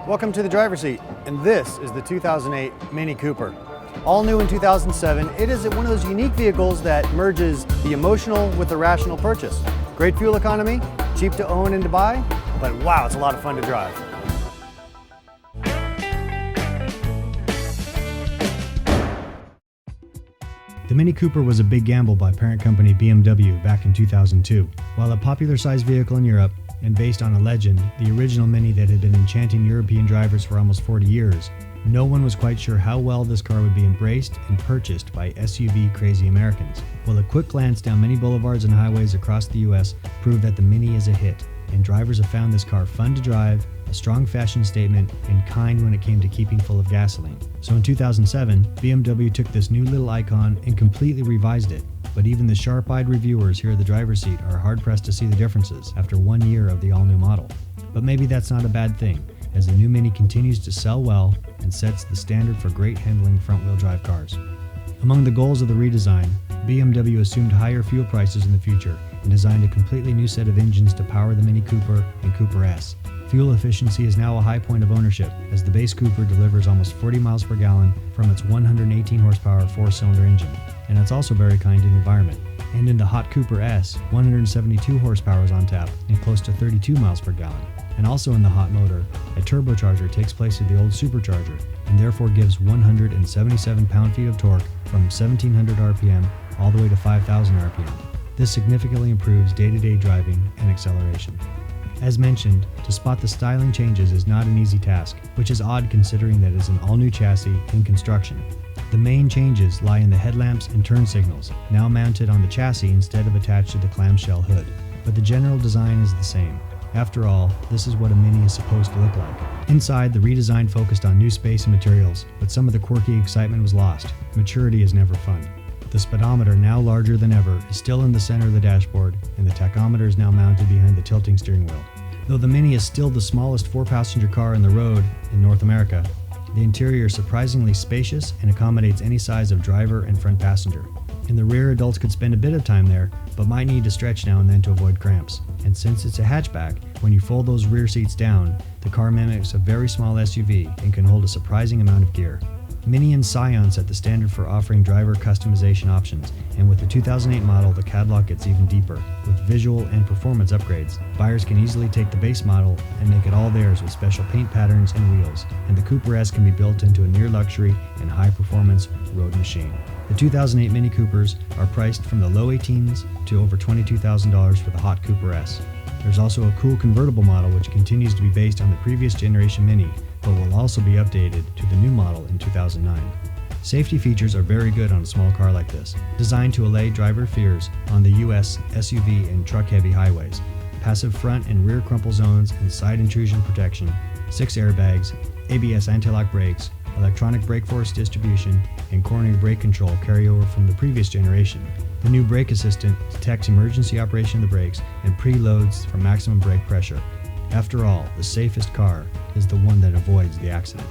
Welcome to the driver's seat, and this is the 2008 Mini Cooper. All new in 2007, it is one of those unique vehicles that merges the emotional with the rational purchase. Great fuel economy, cheap to own and to buy, but wow, it's a lot of fun to drive. The Mini Cooper was a big gamble by parent company BMW back in 2002. While a popular sized vehicle in Europe, and based on a legend, the original Mini that had been enchanting European drivers for almost 40 years, no one was quite sure how well this car would be embraced and purchased by SUV crazy Americans. Well, a quick glance down many boulevards and highways across the US proved that the Mini is a hit, and drivers have found this car fun to drive, a strong fashion statement, and kind when it came to keeping full of gasoline. So in 2007, BMW took this new little icon and completely revised it. But even the sharp-eyed reviewers here at the driver's seat are hard-pressed to see the differences after 1 year of the all-new model. But maybe that's not a bad thing, as the new Mini continues to sell well and sets the standard for great handling front-wheel drive cars. Among the goals of the redesign, BMW assumed higher fuel prices in the future and designed a completely new set of engines to power the Mini Cooper and Cooper S. Fuel efficiency is now a high point of ownership, as the base Cooper delivers almost 40 miles per gallon from its 118 horsepower four-cylinder engine, and it's also very kind to the environment. And in the hot Cooper S, 172 horsepower is on tap and close to 32 miles per gallon. And also in the hot motor, a turbocharger takes place of the old supercharger, and therefore gives 177 pound-feet of torque from 1700 RPM all the way to 5000 RPM. This significantly improves day-to-day driving and acceleration. As mentioned, to spot the styling changes is not an easy task, which is odd considering that it is an all-new chassis in construction. The main changes lie in the headlamps and turn signals, now mounted on the chassis instead of attached to the clamshell hood. But the general design is the same. After all, this is what a Mini is supposed to look like. Inside, the redesign focused on new space and materials, but some of the quirky excitement was lost. Maturity is never fun. The speedometer, now larger than ever, is still in the center of the dashboard, and the tachometer is now mounted behind the tilting steering wheel. Though the Mini is still the smallest four-passenger car on the road in North America, the interior is surprisingly spacious and accommodates any size of driver and front passenger. In the rear, adults could spend a bit of time there, but might need to stretch now and then to avoid cramps. And since it's a hatchback, when you fold those rear seats down, the car mimics a very small SUV and can hold a surprising amount of gear. Mini and Scion set the standard for offering driver customization options, and with the 2008 model, the catalog gets even deeper. With visual and performance upgrades, buyers can easily take the base model and make it all theirs with special paint patterns and wheels, and the Cooper S can be built into a near-luxury and high-performance road machine. The 2008 Mini Coopers are priced from the low 18s to over $22,000 for the hot Cooper S. There's also a cool convertible model which continues to be based on the previous generation Mini, but will also be updated to the new model in 2009. Safety features are very good on a small car like this, designed to allay driver fears on the US SUV and truck-heavy highways. Passive front and rear crumple zones and side intrusion protection, 6 airbags, ABS anti-lock brakes, electronic brake force distribution, and coronary brake control carry over from the previous generation. The new brake assistant detects emergency operation of the brakes and preloads for maximum brake pressure. After all, the safest car is the one that avoids the accident.